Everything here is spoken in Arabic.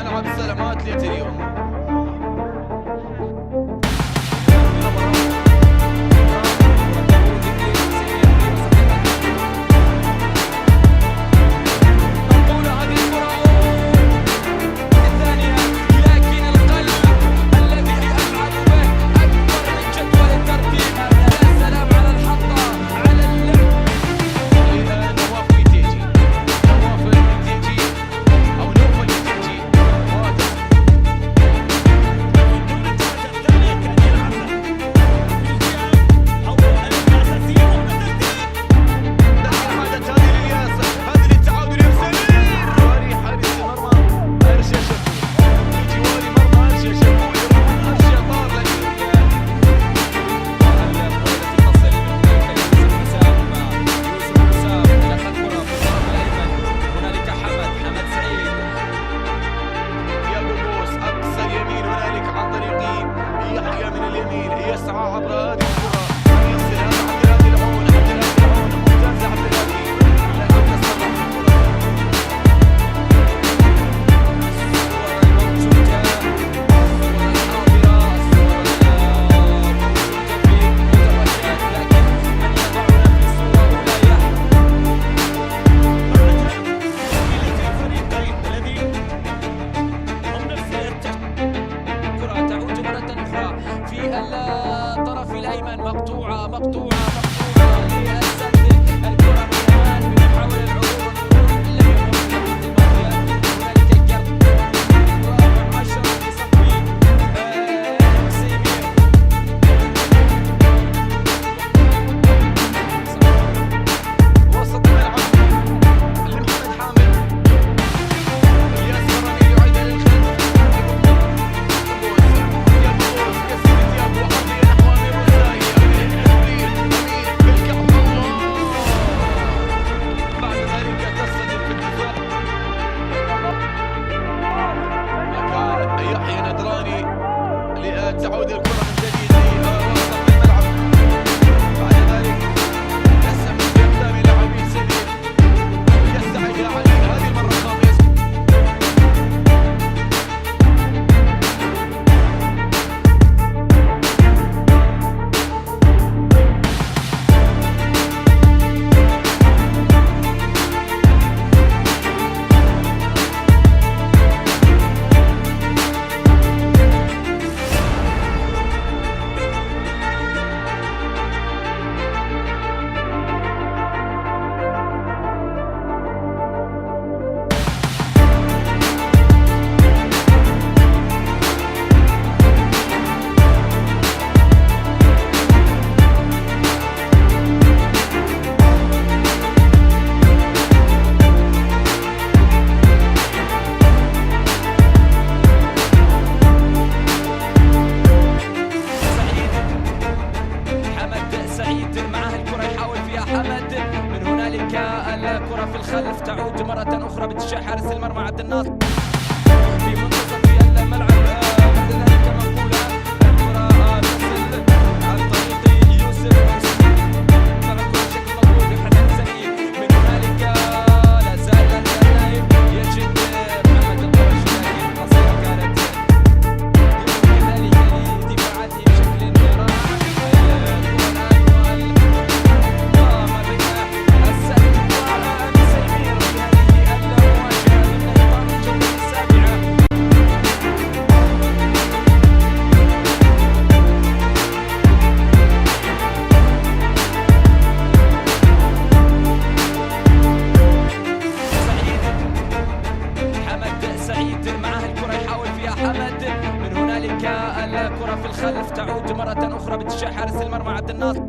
ملعب سلامات لتريوم. يسعى عبر هذه الكرة يصل عبد الهادي العون، عبد الهادي العون ممتاز عبد الهادي، لكن تصرف الكرة. الصور الموجودة، الصور الحاضرة، الصور الموجودة في مدرجات، لكن من يضعنا في صورة ولاية. الفريقين الذين هم نفس الكرة تعود مرة أخرى في الطرف الأيمن، مقطوعة للسد. الكرة من الأمان بمحاول العبور لم يكن في هنالك الجرد رقم 10 بصفي سيمير. وسط الملعب لمحمد حامد، الياس فراني يعيدها للخلف. تعود الكرة من جديد لوسط الملعب. بعد ذلك يسعى من قدام لاعبين سمير، يسعى إلى علي هذه المرة الخامسة. من هنالك الكرة في الخلف تعود مرة أخرى باتجاه حارس المرمى عبد الناصر في منتصف الملعب. بعد ذلك مقولة الكرة تصل عن طريق يوسف تركها بشكل مقبول لحسن السني. من هنالك لا زال النائب يجد محمد القرشي، لكن القصيرة كانت كذلك لدفاعاته بشكل رائع. من هنالك الكرة في الخلف تعود مرة أخرى باتجاه حارس المرمى عبد الناصر.